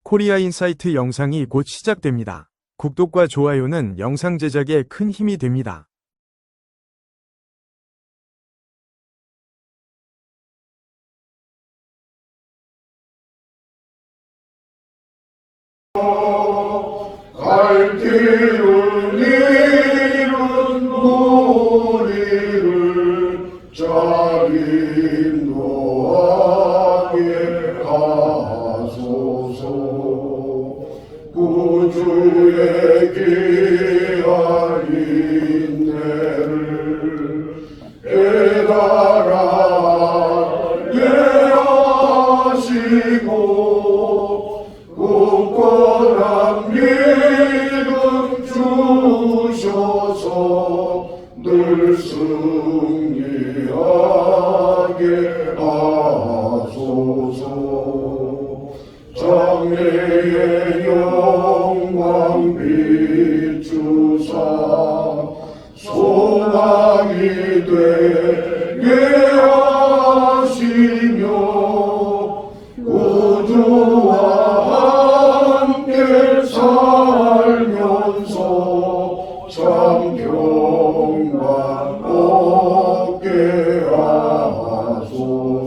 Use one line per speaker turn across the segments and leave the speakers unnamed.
코리아 인사이트 영상이 곧 시작됩니다. 구독과 좋아요는 영상 제작에 큰 힘이 됩니다.
갈 길을 잃은 우리를 잘 인도하게 하소서. 구주의 귀한 인내를 깨달아 예하시고 굳건한 믿음 주셔서 늘 승리하게 하소서. 장래의 영광 비추사 소망이 되게 하시며 구주와 함께 살면서 참 평강 얻게 하소서.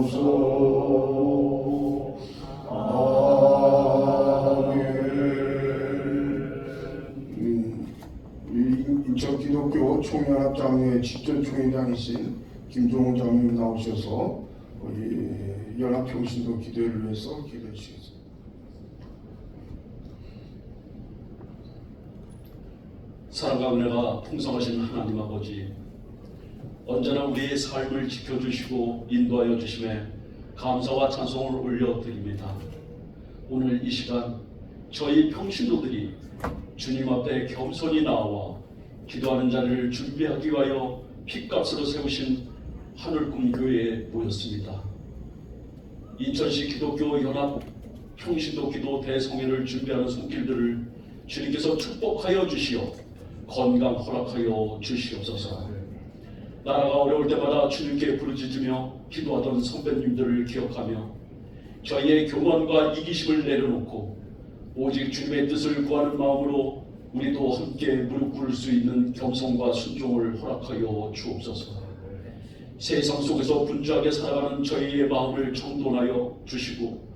인천 기독교 총연합 장로회 직전 총회장이신 김종훈 장로님 나오셔서 우리 연합평신도 기도회를 위해서 기도해 주시겠습니다.
사랑과 은혜가 풍성하신 하나님 아버지, 언제나 우리의 삶을 지켜주시고 인도하여 주심에 감사와 찬송을 올려드립니다. 오늘 이 시간 저희 평신도들이 주님 앞에 겸손히 나와 기도하는 자리를 준비하기 위하여 핏값으로 세우신 하늘꿈교회에 모였습니다. 인천시 기독교 연합 평신도 기도 대성회를 준비하는 손길들을 주님께서 축복하여 주시어 건강 허락하여 주시옵소서. 나라가 어려울 때마다 주님께 부르짖으며 기도하던 선배님들을 기억하며 저희의 교만과 이기심을 내려놓고 오직 주님의 뜻을 구하는 마음으로 우리도 함께 무릎 꿇을 수 있는 겸손과 순종을 허락하여 주옵소서. 세상 속에서 분주하게 살아가는 저희의 마음을 정돈하여 주시고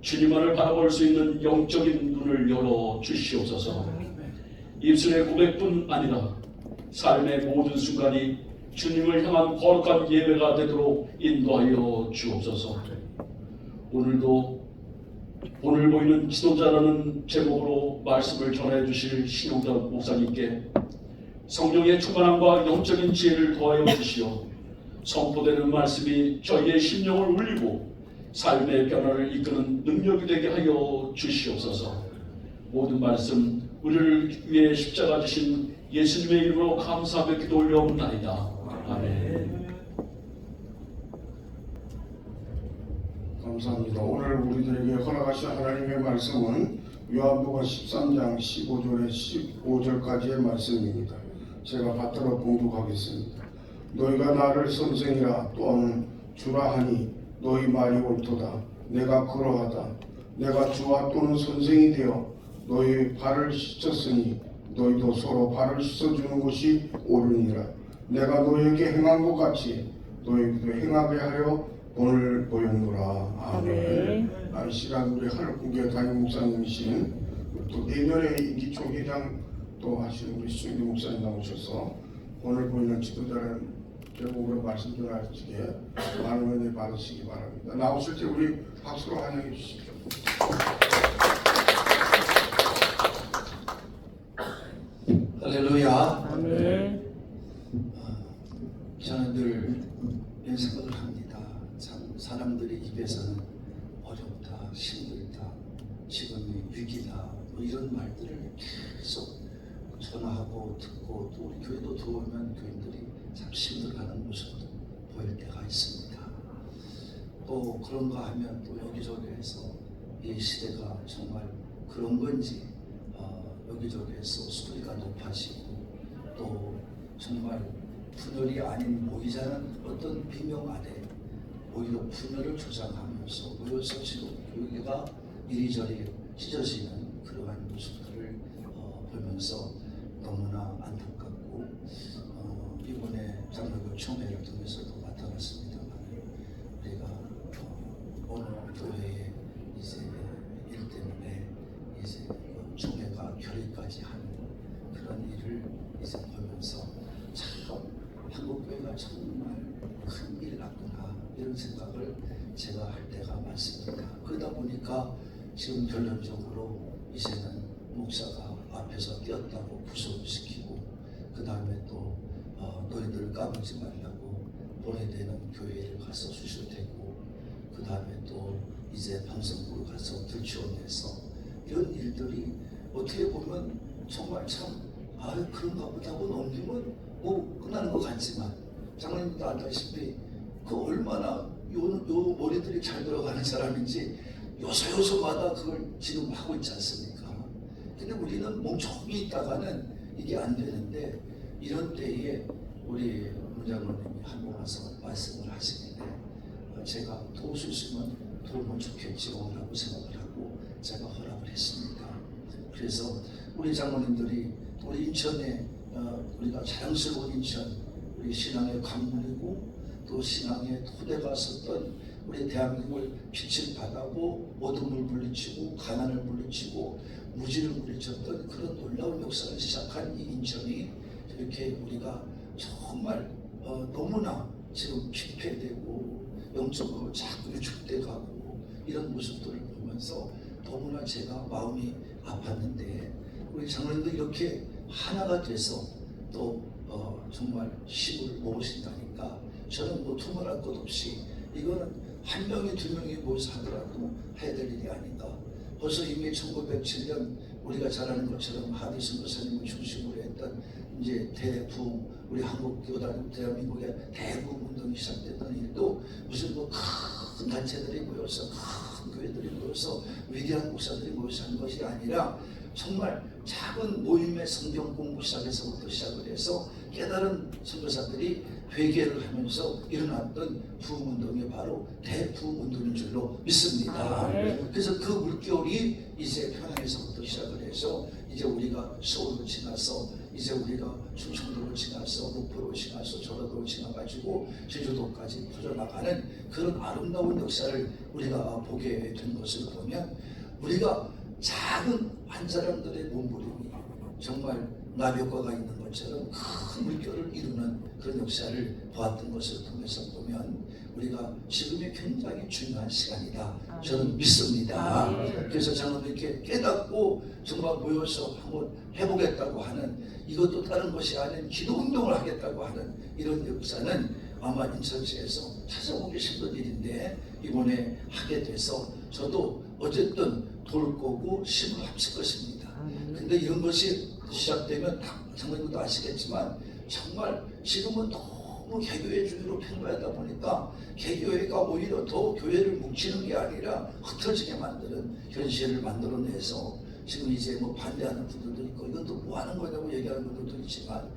주님만을 바라볼 수 있는 영적인 눈을 열어 주시옵소서. 입술의 고백뿐 아니라 삶의 모든 순간이 주님을 향한 거룩한 예배가 되도록 인도하여 주옵소서. 오늘도 오늘 보이는 지도자라는 제목으로 말씀을 전해 주실 신용덕 목사님께 성령의 충만함과 영적인 지혜를 더하여 주시어 선포되는 말씀이 저희의 심령을 울리고 삶의 변화를 이끄는 능력이 되게 하여 주시옵소서. 모든 말씀 우리를 위해 십자가 지신 예수님의 이름으로 감사하며 기도 올려옵나이다. 아멘.
감사합니다. 오늘 우리들에게 허락하신 하나님의 말씀은 요한복음 13장 15절에 15절까지의 말씀입니다. 제가 받들어 봉독하겠습니다. 너희가 나를 선생이라 또는 주라 하니 너희 말이 옳도다. 내가 그러하다. 내가 주와 또는 선생이 되어 너희 발을 씻었으니 너희도 서로 발을 씻어주는 것이 옳으니라. 내가 너희에게 행한 것 같이 너희도 행하게 하려 본을 보였노라. 아멘. 이 시간 우리 하늘꿈교회 담임 목사님이신 또 내년에 임기총회장 또 하시는 우리 수인리 목사님 나오셔서 본을 보이는 지도자라는 제목으로 말씀 전하시기에 많은 은혜 받으시기 바랍니다. 나오실 때 우리 박수로 환영해 주십시오.
할렐루야.
아멘.
저는 늘 이런 생각을 합니다. 참 사람들이 입에서는 어렵다, 힘들다, 지금의 위기다 뭐 이런 말들을 계속 전화하고 듣고 또 우리 교회도 들어오면 교인들이 참 힘들어하는 모습도 보일 때가 있습니다. 또 그런가 하면 또 여기저기에서 이 시대가 정말 그런 건지 여기저기에서 소리가 높아지고 또 정말 분열이 아닌 모이자는 어떤 비명 아래 오히려 분열을 조장하면서 모여서 지금 교회가 이리저리 찢어지는 그러한 모습들을 보면서 너무나 안타깝고 이번에 장로교 총회를 통해서도 나타났습니다만 우리가 어느 교회에 이제 일 때문에 이제 총회가 결의까지 하는 그런 일을 이제 보면서 참 한국교회가 정말 큰일 났구나 이런 생각을 제가 할 때가 많습니다. 그러다 보니까 지금 결론적으로 이제는 목사가 앞에서 뛰었다고 구속시키고 그 다음에 또 너희들 까불지 말라고 보내되는 교회를 가서 수술되고 그 다음에 또 이제 방송국을 가서 들추어내서 이런 일들이 어떻게 보면 정말 참 그런가 보다 하고 넘기면 뭐 끝나는 것 같지만 장로님도 알다시피 그 얼마나 요 머리들이 잘 들어가는 사람인지 요소요소마다 그걸 지금 하고 있지 않습니까? 근데 우리는 멍청이 있다가는 이게 안 되는데 이런 때에 우리 문장로님이 한번 와서 말씀을 하시는데 제가 도울 수 있으면 도우면 좋겠지라고 생각을 하고 제가 허락을 했습니다. 그래서 우리 장로님들이 우리 인천에 우리가 자랑스러운 인천 우리 신앙의 관문이고 또 신앙의 토대가 섰던 우리 대한민국을 빛을 받아고 어둠을 물리치고 가난을 물리치고 무지를 물리쳤던 그런 놀라운 역사를 시작한 이 인천이 이렇게 우리가 정말 너무나 지금 피폐되고 영적으로 자꾸 위축돼 가고 이런 모습들을 보면서 너무나 제가 마음이 아팠는데 우리 장로님도 이렇게 하나가 돼서 또 정말 힘을 모으신다니까 저는 뭐 두말할 것 없이 이거는 한 명이 두 명이 모여서 하더라도 해야 될 일이 아닌가. 벌써 이미 1907년 우리가 잘 아는 것처럼 하디슨 교사님을 중심으로 했던 이제 대부흥 우리 한국 교단 대한민국의 대부흥 운동이 시작됐던 일도 무슨 뭐 큰 단체들이 모여서 큰 교회들이 모여서 위대한 목사들이 모여서 하는 것이 아니라 정말 작은 모임의 성경 공부 시작에서부터 시작을 해서 깨달은 선교사들이 회개를 하면서 일어났던 부흥운동이 바로 대부흥운동인 줄로 믿습니다. 그래서 그 물결이 이제 평양에서부터 시작을 해서 이제 우리가 서울로 지나서 이제 우리가 충청도로 지나서 목포로 지나서 전라도로 지나가지고 제주도까지 퍼져나가는 그런 아름다운 역사를 우리가 보게 된 것을 보면 우리가 작은 한 사람들의 몸부림이 정말 나벽과가 있는 것처럼 큰 물결을 이루는 그런 역사를 보았던 것을 통해서 보면 우리가 지금이 굉장히 중요한 시간이다 저는 믿습니다. 그래서 저는 이렇게 깨닫고 정말 모여서 한번 해보겠다고 하는 이것도 다른 것이 아닌 기도운동을 하겠다고 하는 이런 역사는 아마 인천시에서 찾아보기 힘든 일인데 이번에 하게 돼서 저도 어쨌든 돌 거고 힘을 합칠 것입니다. 근데 이런 것이 시작되면 장로님도 아시겠지만 정말 지금은 너무 개교회주의로 편가하다 보니까 개교회가 오히려 더 교회를 뭉치는 게 아니라 흩어지게 만드는 현실을 만들어내서 지금 이제 뭐 반대하는 분들도 있고 이건 또 뭐 하는 거냐고 얘기하는 분들도 있지만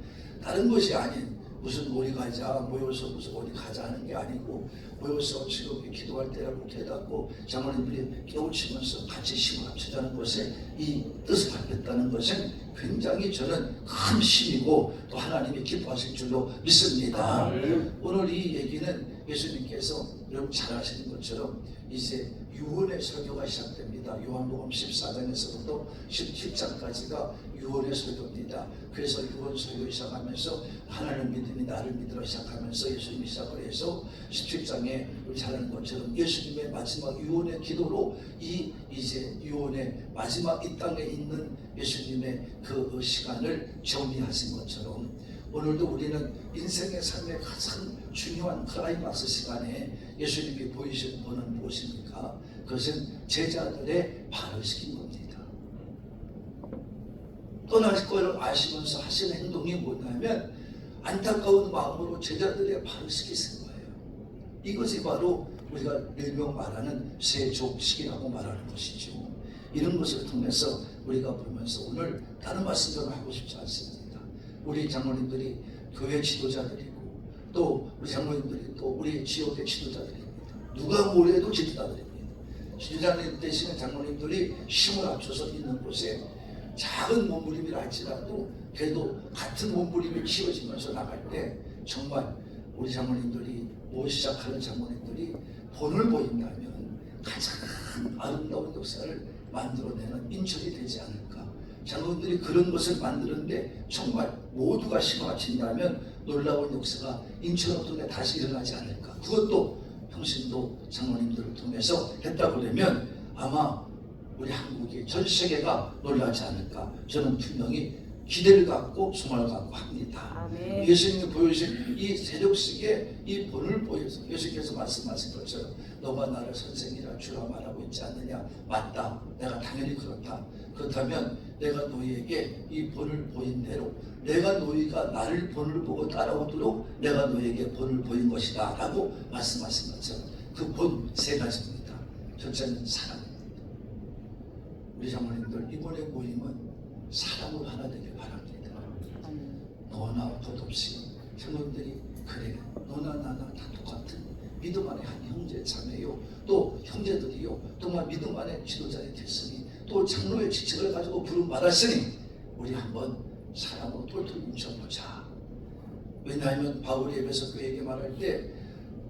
다른 것이 아닌 무슨 어디 가자 모여서 무슨 어디 가자 하는 게 아니고 모여서 지금 기도할 때라고 깨닫고 장로님들이 깨우치면서 같이 힘을 합치자는 것에 이 뜻을 갖겠다는 것은 굉장히 저는 큰 힘이고 또 하나님이 기뻐하실 줄로 믿습니다. 오늘 이 얘기는 예수님께서 여러분 잘 아시는 것처럼 이제 유언의 설교가 시작됩니다. 요한복음 14장에서부터 17장까지가 유언의 설교입니다. 그래서 유언 설교 시작하면서 하나님을 믿으니 나를 믿으라 시작하면서 예수님이 시작을 해서 17장에 우리 잘 아는 것처럼 예수님의 마지막 유언의 기도로 이 이제 유언의 마지막 이 땅에 있는 예수님의 그 시간을 정리하신 것처럼 오늘도 우리는 인생의 삶의 가장 중요한 클라이막스 시간에 예수님이 보이신 분은 무엇입니까? 그것은 제자들의 발을 시킨 겁니다. 떠날 걸 아시면서 하시는 행동이 뭐냐면 안타까운 마음으로 제자들의 발을 시키신 거예요. 이것이 바로 우리가 일명 말하는 세족식이라고 말하는 것이죠. 이런 것을 통해서 우리가 보면서 오늘 다른 말씀을 하고 싶지 않습니다. 우리 장로님들이 교회 지도자들이고 또 우리 장로님들이 또 우리 지역의 지도자들입니다. 누가 뭐래도 지도자들입니다. 지도자님 되시는 장로님들이 힘을 합쳐서 있는 곳에 작은 몸부림이라 할지라도 그래도 같은 몸부림이 키워지면서 나갈 때 정말 우리 장로님들이 뭐 시작하는 장로님들이 본을 보인다면 가장 아름다운 역사를 만들어내는 인천이 되지 않을까. 장로님들이 그런 것을 만드는데 정말 모두가 힘을 합친다면 놀라운 역사가 인천으로 다시 일어나지 않을까. 그것도 평신도 장로님들을 통해서 했다고 그러면 아마 우리 한국이 전 세계가 놀라지 않을까. 저는 분명히 기대를 갖고 소망을 갖고 합니다.
아멘.
예수님이 보여주신 이 세력식의 이 본을 보여서 예수께서 말씀하신 것처럼 너가 나를 선생이라 주라 말하고 있지 않느냐. 맞다. 내가 당연히 그렇다. 그렇다면 내가 너희에게 이 본을 보인 대로 내가 너희가 나를 본을 보고 따라오도록 내가 너희에게 본을 보인 것이다 라고 말씀하신 것처럼 그 본 세 가지입니다. 첫째는 사랑입니다. 우리 장로님들 이번에 모임은 사랑으로 하나 되길 바랍니다. 너나 덧없이 장로님들이 그래 너나 나나 다 똑같은 믿음 안에 한 형제 자매요 또 형제들이요 또한 믿음 안에 지도자의 됐으니 또 장로의 지책을 가지고 부름 받았으니 우리 한번 사랑으로 똘똘 뭉쳐보자. 왜냐하면 바울이 에베소 교회에게 말할 때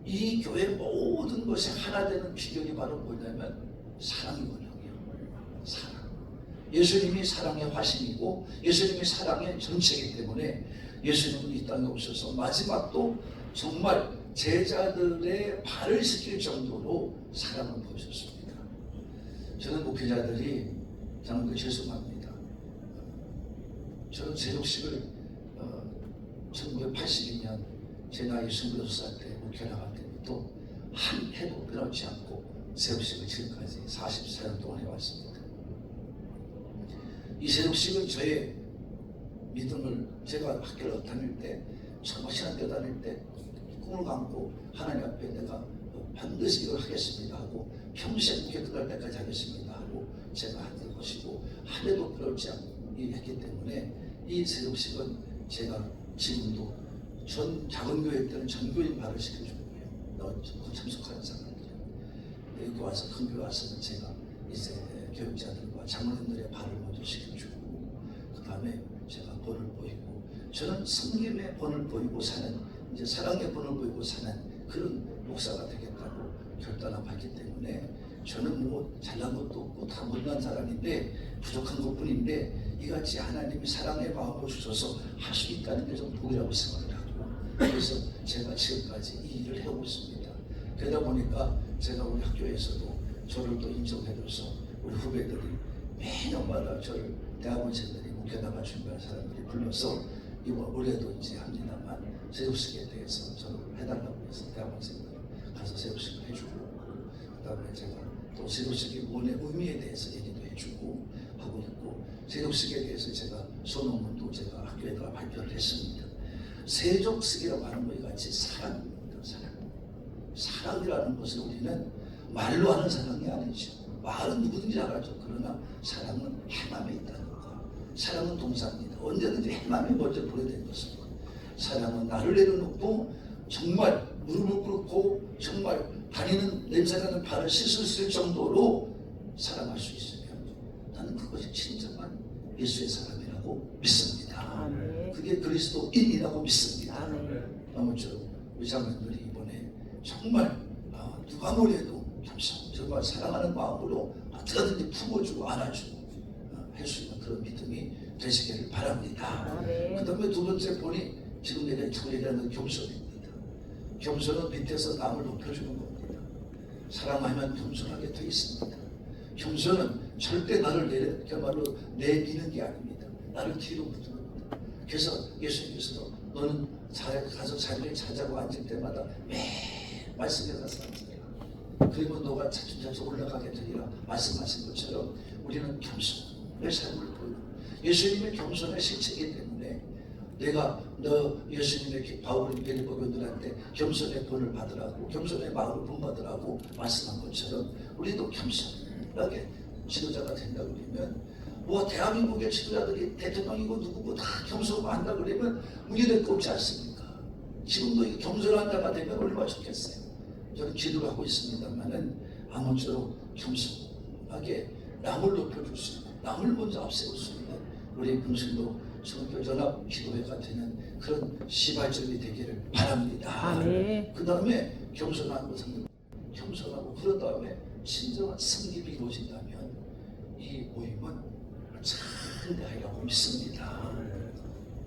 이 교회 모든 것이 하나 되는 비결이 바로 뭐냐면 사랑이거든요. 사랑. 예수님이 사랑의 화신이고 예수님이 사랑의 전체이기 때문에 예수님은 이 땅에 오셔서 마지막도 정말 제자들의 발을 씻길 정도로 사랑을 보여줬습니다. 저는 목회자들이 장로님 죄송합니다. 저는 세족식을 1982년 제 나이 26살 때 목회 나갈 때부터 한 해도 빼놓지 않고 세족식을 지금까지 44년 동안 해왔습니다. 이 세족식은 저의 믿음을 제가 학교를 다닐 때 정말 신학교 다닐 때 꿈을 감고 하나님 앞에 내가 반드시 이걸 하겠습니다 하고 평생 목회 끝날 때까지 하겠습니다 하고 제가 한 것이고 한 해도 빼놓지 않고 했기 때문에 이 세족식은 제가 지금도 전 작은 교회 때는 전교인 발을 시켜준 거예요. 참석하는 사람들이 여기 와서 큰 교회 와서는 제가 이제 교육자들과 장로님들의 발을 먼저 시켜주고 그 다음에 제가 본을 보이고 저는 성김의 본을 보이고 사는 이제 사랑의 본을 보이고 사는 그런 목사가 되겠다고 결단을 받기 때문에 저는 뭐 잘난 것도 없고 다 못난 사람인데 부족한 것뿐인데 이같이 하나님이 사랑의 마음을 주셔서 할 수 있다는 게 좀 복이라고 생각을 하고 그래서 제가 지금까지 이 일을 해오고 있습니다. 그러다 보니까 제가 우리 학교에서도 저를 또 인정해줘서 우리 후배들이 매년마다 저를 대학원생들이 목회다가 준비한 사람들이 불러서 이번 올해도 이제 합니다만 세족식에 대해서 저를 해달라고 해서 대학원생들 가서 세족식을 해주고 그 다음에 제가 또 세족식의 원의 의미에 대해서 얘기도 해주고 하고 있고 세족식에 대해서 제가 소논문도 제가 학교에다가 발표를 했습니다. 세족식이라고 하는 것이 같이 사랑입니다. 사랑이라는 것을 우리는 말로 하는 사랑이 아니죠. 말은 누구든지 알아죠. 그러나 사랑은 행함에 있다는 것. 사랑은 동사입니다. 언제든지 행함에 먼저 보내는 것입니다. 사랑은 나를 내려놓고 정말 무릎을 꿇고 정말 다니는 냄새나는 발을 씻을 정도로 사랑할 수 있으면 나는 그것이 진정한 예수의 사랑이라고 믿습니다.
아멘.
그게 그리스도인이라고 믿습니다.
아멘.
아무쪼록 우리 장로님들이 이번에 정말 누가 뭐래도 정말 사랑하는 마음으로 어떻게든지 품어주고 안아주고 할 수 있는 그런 믿음이 되시기를 바랍니다.
아멘.
그 다음에 두 번째 본이 지금 내가 얘기하는 겸손입니다. 겸손은 밑에서 남을 높여주는 겁니다. 사랑하면 겸손하게 되어 있습니다. 겸손은 절대 나를 그야말로 내미는 게 아닙니다. 나를 뒤로 묻는 겁니다. 그래서 예수님께서도 너는 가서 자리를 찾아고 앉을 때마다 매일 말씀에 가서 앉으라. 그리고 너가 차츰차츰 올라가게 되리라 말씀하신 것처럼 우리는 겸손의 삶을 보이고 예수님의 겸손의 실체이기 때문에 내가 너 예수님의 바울이 빌립보교들한테 겸손의 본을 받으라고 겸손의 마음을 본받으라고 말씀한 것처럼 우리도 겸손하게 지도자가 된다고 그러면 뭐 대한민국의 지도자들이 대통령이고 누구고 다 겸손하고 한다 그러면 문제될 거 없지 않습니까? 지금도 이 겸손한 자가 되면 얼마나 좋겠어요. 저는 기도를 하고 있습니다만은 아무쪼록 겸손하게 남을 높여줄 수 있는, 남을 먼저 앞세울 수 있는 우리 평신도 성교연합 기도회가 되는 그런 시발점이 되기를 바랍니다. 그 다음에 겸손한 것은 겸손하고 그런 다음에 진정한 성립이 이루어진다면 이 모임은 잘 대하리라고 믿습니다.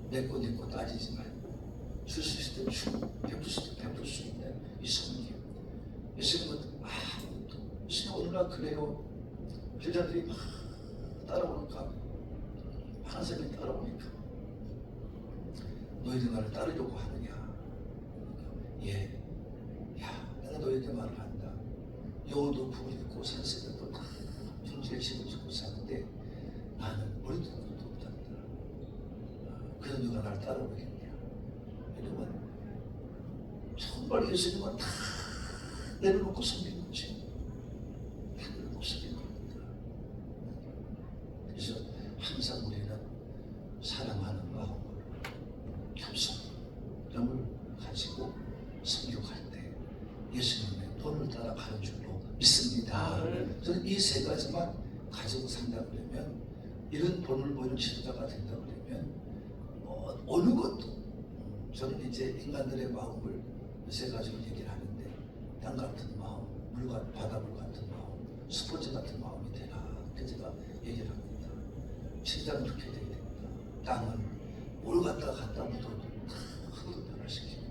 내거 따지지 말고 줄 수 있을 때 주고 베풀 수 있을 때 베풀 수 있는 이 성립. 예수님은 신이 오늘날 그래요. 제자들이 막 따라오니까 많은 사람이 따라오니까 너희들 나를 따르려고 하느냐? 예, 야, 내가 너희에게 말을 한다. 여우도 북을 입고 산새들도 다 존재의 집을 짓고 사는데 나는 머리도 것도 없단다. 그래서 누가 날 따라오겠냐? 여러분, 정말 예수님은 다 내려놓고 섬기는 거지. 다 내려놓고 섬기는 겁니다. 그래서 항상 우리는 사랑하는 마음을, 겸손함을 가지고 성육할 때 예수님의 본을 따라가는 줄로 믿습니다. 저는 이 세 가지만 가지고 산다 그러면, 이런 본을 보이는 지도자가 된다 그러면 어느 것도, 저는 이제 인간들의 마음을 세 가지로 얘기를 하는데, 땅 같은 마음, 바닷물 같은 마음, 스포츠 같은 마음이 되라. 그 제가 얘기를 합니다. 신장은 그렇게 되어야 됩니다. 땅은 뭘 갖다 묻어도 다 흙으로 변화시키고,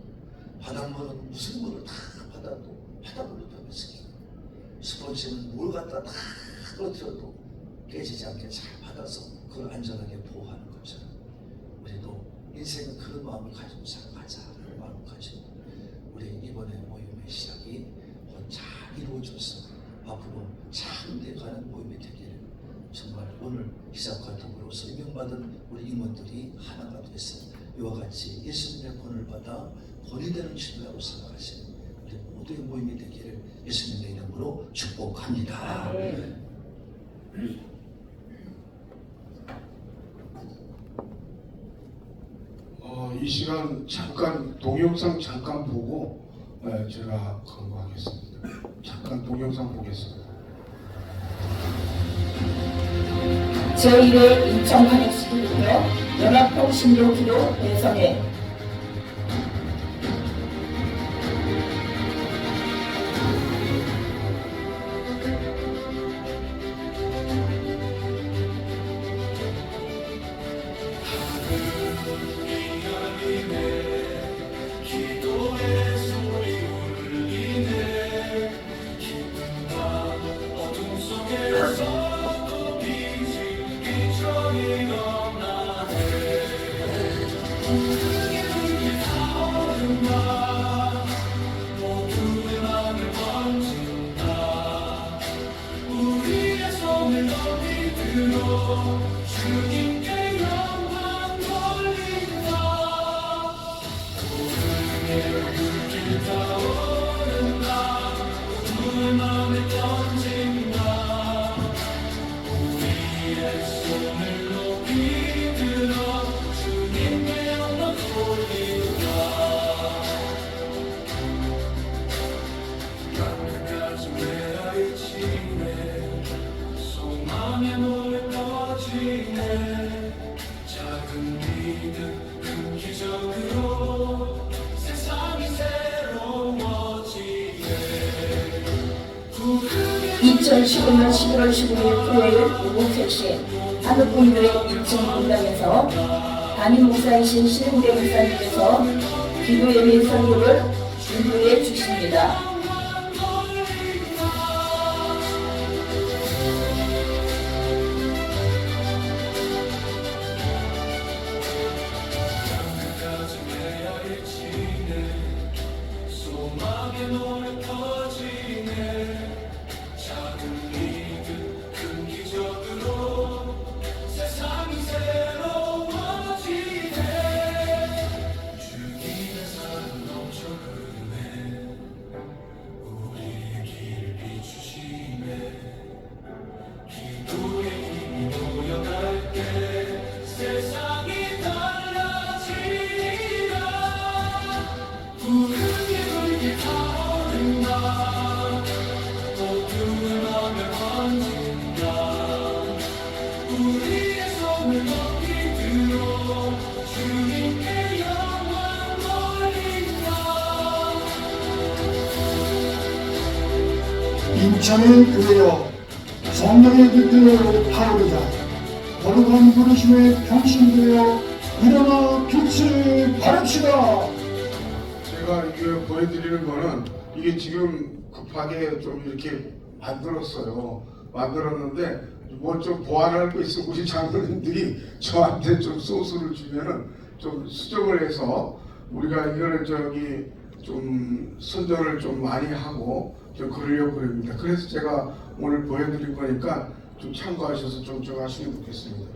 바닷물은 무슨 물을 다 받아도 바닷물로 변화시키고, 스포츠는 뭘 갖다 다 떨어뜨려도 깨지지 않게 잘 받아서 그걸 안전하게 보호하는 것처럼, 우리도 인생은 그런 마음을 가지고 살아가자라는 마음을 가지고 우리 이번에 모임의 시작이 잘 이루어져서 앞으로 잘 돼가는 모임이 되기를, 정말 오늘 시작과 더불어서 임명받은 우리 임원들이 하나가 돼서 이와 같이 예수님의 본을 받아 본이 되는 신뢰로 살아가시는 우리 모두의 모임이 되기를 예수님의 이름으로 축복합니다.
이 시간 잠깐 동영상 잠깐 보고 제가 광고하겠습니다. 잠깐 동영상 보겠습니다.
제1회 인천 한익시기도회 연합통신교기도 대선회
작은 믿음 큰 기적으로 세상이 새로워지네.
2015년 11월 15일 토요일 오후 3시 한국공교회 2층 공당에서 담임 목사이신 신흥대 목사님께서 기도 예배 설교를 인도해 주십니다.
우리의 손을 높이 들어 주님께 영광 돌리자.
인천의 교회여 성령의 빛을 타오르자. 거룩한 부르심의 평신되어 일어나 빛을 발합시다. 제가 이게 보여드리는 거는 이게 지금 급하게 좀 이렇게 만들었는데 뭐 좀 보완할 거 있으면 우리 장로님들이 저한테 좀 소스를 주면은 좀 수정을 해서 우리가 이거를 좀 선전을 좀 많이 하고 좀 그러려고 그럽니다. 그래서 제가 오늘 보여드린 거니까 좀 참고하셔서 좀 하시면 좋겠습니다.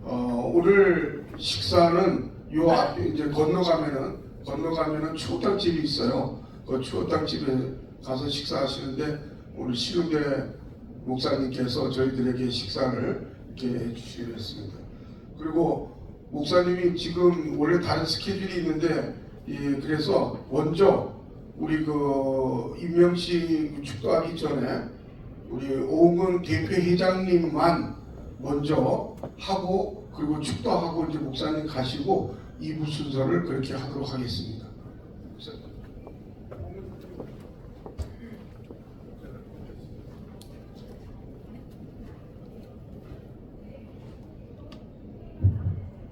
오늘 식사는 요 앞에 이제 건너가면은 추어탕집이 있어요. 그 추어탕집에 가서 식사하시는데 오늘 시흥대 목사님께서 저희들에게 식사를 이렇게 해주시기로 했습니다. 그리고 목사님이 지금 원래 다른 스케줄이 있는데 그래서 먼저 우리 그 임명식 축도하기 전에 우리 오은근 대표회장님만 먼저 하고 그리고 축도하고 이제 목사님 가시고 2부 순서를 그렇게 하도록 하겠습니다.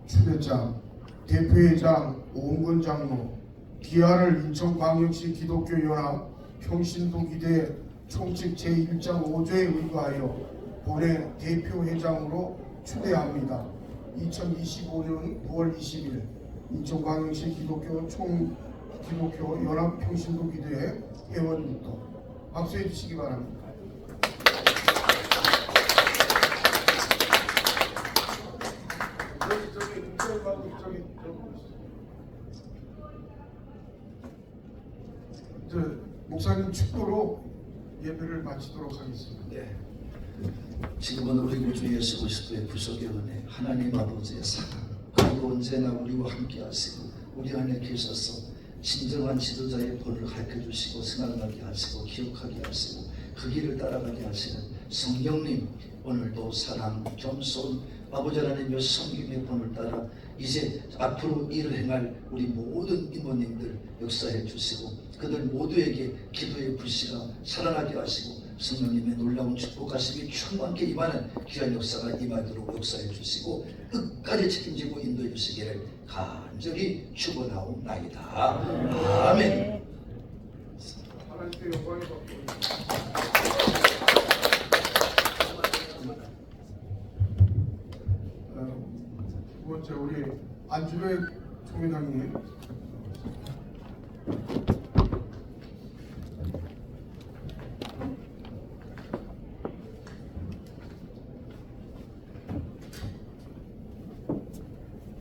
추대장, 대표회장 오은근 장로, 기아를 인천광역시 기독교연합 평신도기대 총칙 제1장 5조에 의거하여 본회 대표회장으로 추대합니다. 2025년 9월 20일 인천광역시 기독교 연합 평신도기대 회원부터 박수해 주시기 바랍니다. 목사님 축도로 예배를 마치도록 하겠습니다.
네. 지금은 우리 구주 예수 그리스도의 구속의 은혜, 하나님 아버지의 사랑, 그리고 언제나 우리와 함께 하시고 우리 안에 계셔서 진정한 지도자의 본을 가르쳐 주시고 생각나게 하시고 기억하게 하시고 그 길을 따라가게 하시는 성령님, 오늘도 사랑, 겸손, 아버지 하나님의 성김의 본을 따라 이제 앞으로 일을 행할 우리 모든 이모님들 역사해 주시고 그들 모두에게 기도의 불씨가 살아나게 하시고 성령님의 놀라운 축복하심이 충만케 임하는 귀한 역사가 임하도록 역사해 주시고 끝까지 책임지고 인도해 주시기를 간절히 축원하옵나이다. 아멘.
하나님께 영광을 받고 두 번째 우리 안주백 총회장님.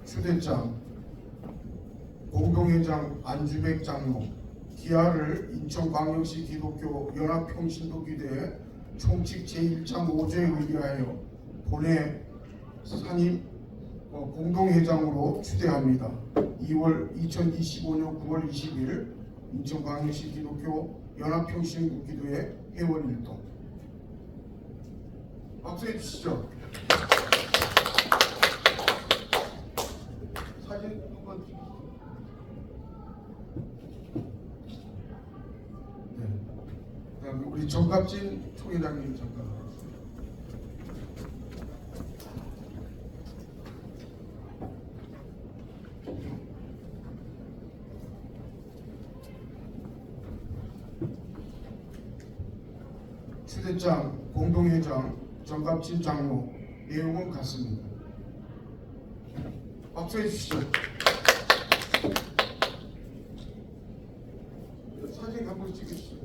추대장, 공동회장 안주백 장로, 기아를 인천광역시 기독교 연합평신도기대 총칙 제1장 5조에 의뢰하여 본회 상임 공동회장으로 추대합니다. 2025년 9월 20일 인천광역시 기독교 연합평신도기대 회원일동. 박수해 주시죠. 사진 한번 찍으시죠. 네. 그다음에 우리 정갑진 총회장님 잠깐. 추대장, 공동회장, 정갑진 장로 내용은 같습니다. 박수해 주시죠. 사진 한번 찍으시죠.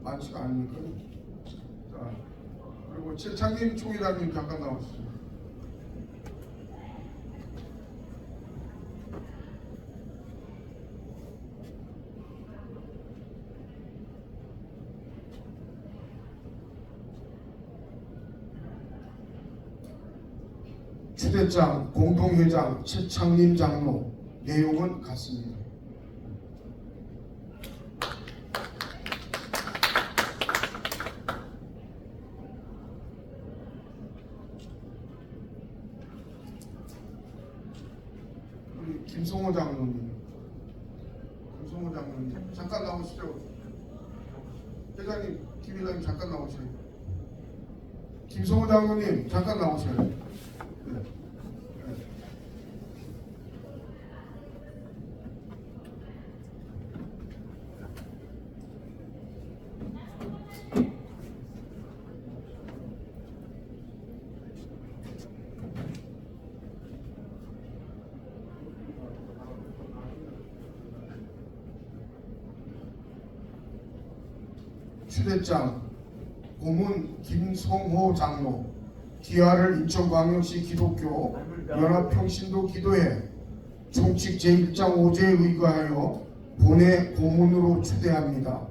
많지가 않으니까. 자, 그리고 최창림 총회장님 잠깐 나오시죠. 추대장, 공동회장, 최창림 장로 내용은 같습니다. 김성호 장로님. 김성호 장로님 잠깐 나오시죠. 회장님, 김 회장님 잠깐 나오세요. 김성호 장로님 잠깐 나오세요. 네. 네. 추대장 고문 김성호 장로 기아를 인천광역시 기독교 연합평신도 기도회 총칙 제1장 5제에 의거하여 본회 고문으로 추대합니다.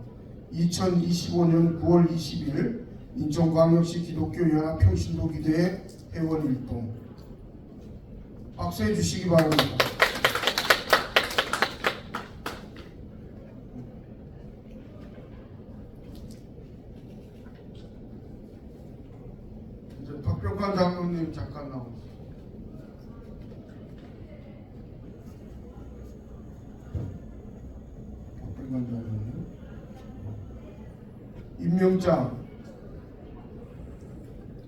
2025년 9월 20일 인천광역시 기독교 연합평신도 기도회 회원일동. 박수해 주시기 바랍니다. 이제 박병관 장로님 잠깐 나오세요. 박병관 장로님.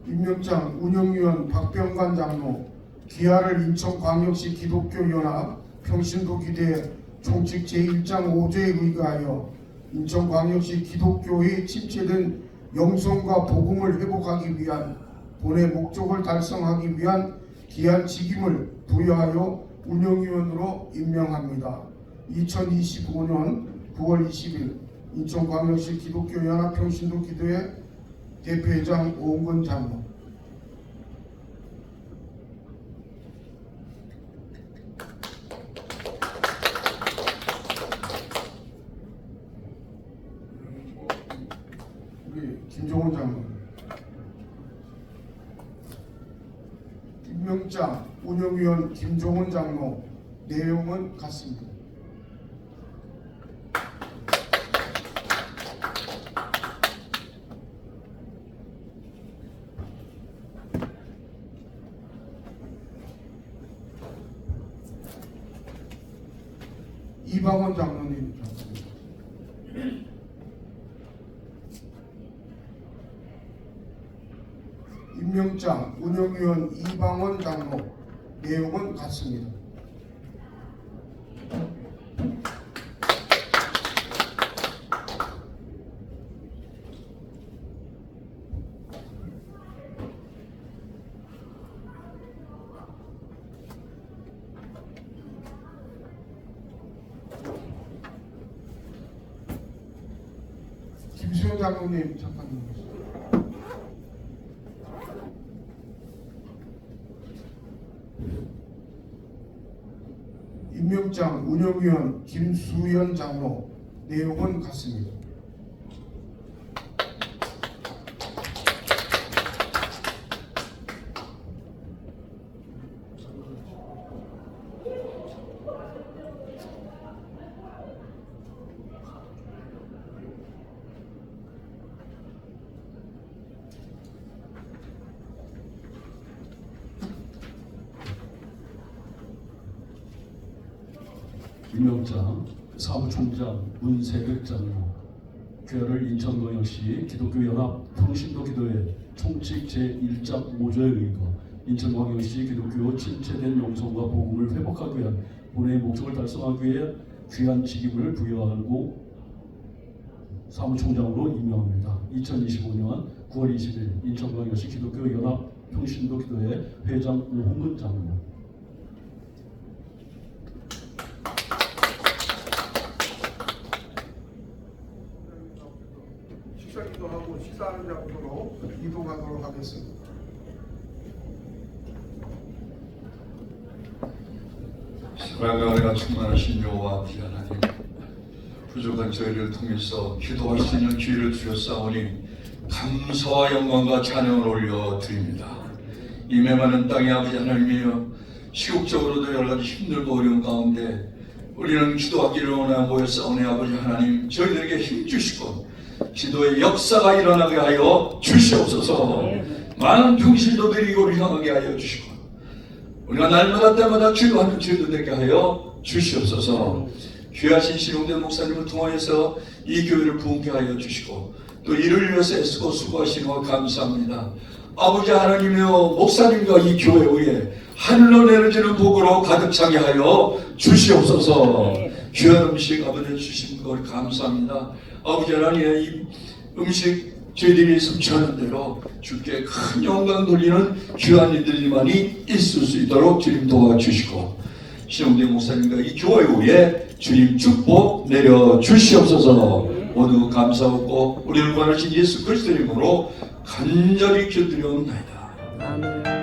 임명장 운영위원 박병관 장로 기아를 인천광역시 기독교연합 평신도 기대 총칙 제1장 5제에 의거하여 인천광역시 기독교의 침체된 영성과 복음을 회복하기 위한 본의 목적을 달성하기 위한 귀한 직임을 부여하여 운영위원으로 임명합니다. 2025년 9월 20일 인천광역시 기독교연합평신도 기도회 대표회장 오은근 장로. 우리 김종원 장로. 임명장 운영위원 김종원 장로. 내용은 같습니다. 이방원 장로님. 임명장 운영위원 이방원 장로. 내용은 같습니다. 김수현 장로님 잠깐 나오세요. 임명장 운영위원 김수현 장로. 내용은 같습니다.
임명장 사무총장 문세백 장로 교회를 인천광역시 기독교연합 평신도 기도회 총칙 제1장 5조에 의거 인천광역시 기독교 침체된 영성과 복음을 회복하기 위한 본회의 목적을 달성하기 위해 귀한 직임을 부여하고 사무총장으로 임명합니다. 2025년 9월 20일 인천광역시 기독교연합 평신도 기도회 회장 오홍근 장로.
식사기도 하고 식사하는 장소로 이동하도록 하겠습니다.
사랑과 은혜가 충만하신 여호와 아버지 하나님, 부족한 저희를 통해서 기도할 수 있는 기회를 주셨사오니 감사와 영광과 찬양을 올려드립니다. 이 메마른 땅의 아버지 하나님이여, 시국적으로도 여러 가지 힘들고 어려운 가운데 우리는 기도하기를 원하여 모였사오니 아버지 하나님, 저희들에게 힘주시고 기도의 역사가 일어나게 하여 주시옵소서. 많은 평신도들이 이곳을 향하게 하여 주시고 우리가 날마다 때마다 기도하는 죄도 되게 하여 주시옵소서. 귀하신 신용대 목사님을 통하여서 이 교회를 부흥케 하여 주시고 또 이를 위해서 애쓰고 수고하시는 것 감사합니다. 아버지 하나님이여 목사님과 이 교회 위에 하늘로 내려지는 복으로 가득 차게 하여 주시옵소서. 귀한 음식 아버지 주신 걸 감사합니다. 아버지 하나님 이 음식 저희들이 섭취하는 대로 주께 큰 영광 돌리는 귀한 이들만이 있을 수 있도록 주님 도와주시고 신용대 목사님과 이 교회 위에 주님 축복 내려 주시옵소서. 모두 감사하고 우리를 구원하신 예수 그리스도 이름으로 간절히 기도드리옵나이다.
아멘.